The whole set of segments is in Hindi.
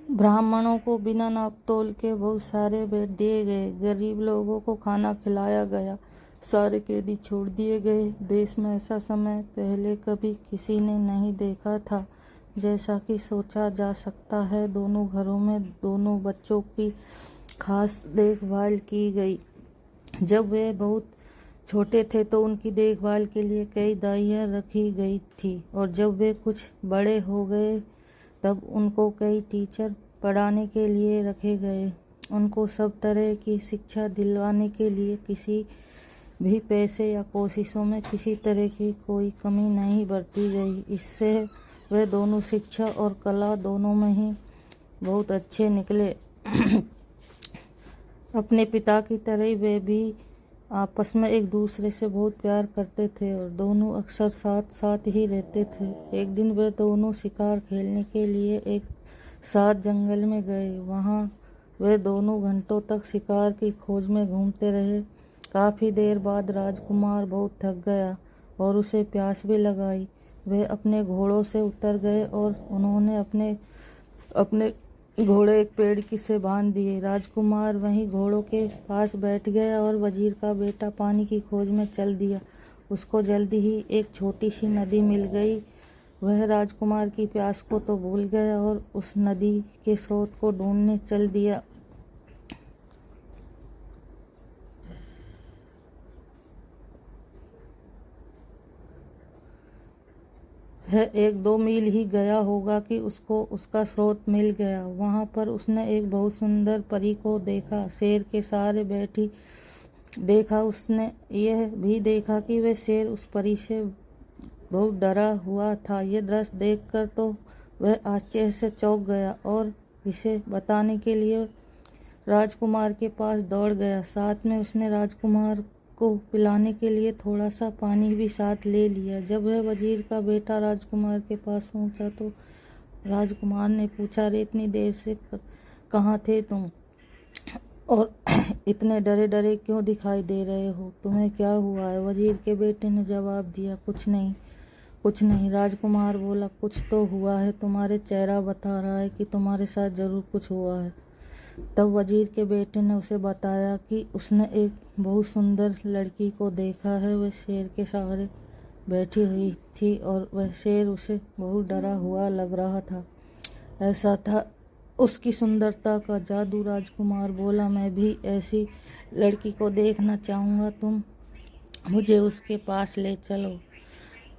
ब्राह्मणों को बिना नाप तोल के बहुत सारे बेट दिए गए। गरीब लोगों को खाना खिलाया गया। सारे कैदी छोड़ दिए गए। देश में ऐसा समय पहले कभी किसी ने नहीं देखा था। जैसा कि सोचा जा सकता है, दोनों घरों में दोनों बच्चों की खास देखभाल की गई। जब वे बहुत छोटे थे तो उनकी देखभाल के लिए कई दाइयाँ रखी गई थी, और जब वे कुछ बड़े हो गए तब उनको कई टीचर पढ़ाने के लिए रखे गए। उनको सब तरह की शिक्षा दिलवाने के लिए किसी भी पैसे या कोशिशों में किसी तरह की कोई कमी नहीं बरती गई। इससे वे दोनों शिक्षा और कला दोनों में ही बहुत अच्छे निकले। अपने पिता की तरह ही वे भी आपस में एक दूसरे से बहुत प्यार करते थे और दोनों अक्सर साथ साथ ही रहते थे। एक दिन वे दोनों शिकार खेलने के लिए एक साथ जंगल में गए। वहाँ वे दोनों घंटों तक शिकार की खोज में घूमते रहे। काफ़ी देर बाद राजकुमार बहुत थक गया और उसे प्यास भी लगाई। वे अपने घोड़ों से उतर गए और उन्होंने अपने घोड़े एक पेड़ की से बांध दिए। राजकुमार वहीं घोड़ों के पास बैठ गया और वजीर का बेटा पानी की खोज में चल दिया। उसको जल्दी ही एक छोटी सी नदी मिल गई। वह राजकुमार की प्यास को तो भूल गया और उस नदी के स्रोत को ढूंढने चल दिया। वह 1-2 मील ही गया होगा कि उसको उसका स्रोत मिल गया। वहाँ पर उसने एक बहुत सुंदर परी को देखा। शेर के सहारे बैठी देखा। उसने यह भी देखा कि वह शेर उस परी से बहुत डरा हुआ था। यह दृश्य देखकर तो वह आश्चर्य से चौंक गया और इसे बताने के लिए राजकुमार के पास दौड़ गया। साथ में उसने राजकुमार को पिलाने के लिए थोड़ा सा पानी भी साथ ले लिया। जब वह वजीर का बेटा राजकुमार के पास पहुंचा तो राजकुमार ने पूछा, अरे इतनी देर से कहाँ थे तुम और इतने डरे डरे क्यों दिखाई दे रहे हो? तुम्हें क्या हुआ है? वजीर के बेटे ने जवाब दिया, कुछ नहीं। राजकुमार बोला, कुछ तो हुआ है, तुम्हारे चेहरा बता रहा है कि तुम्हारे साथ जरूर कुछ हुआ है। तब वजीर के बेटे ने उसे बताया कि उसने एक बहुत सुंदर लड़की को देखा है। वह शेर के सहारे बैठी हुई थी और वह शेर उसे बहुत डरा हुआ लग रहा था। ऐसा था उसकी सुंदरता का जादू। राजकुमार बोला, मैं भी ऐसी लड़की को देखना चाहूँगा, तुम मुझे उसके पास ले चलो।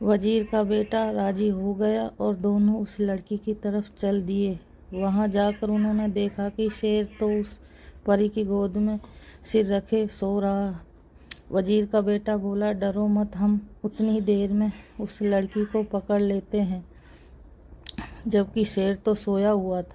वजीर का बेटा राजी हो गया और दोनों उस लड़की की तरफ चल दिए। वहां जाकर उन्होंने देखा कि शेर तो उस परी की गोद में सिर रखे सो रहा। वजीर का बेटा बोला, डरो मत, हम उतनी देर में उस लड़की को पकड़ लेते हैं। जबकि शेर तो सोया हुआ था।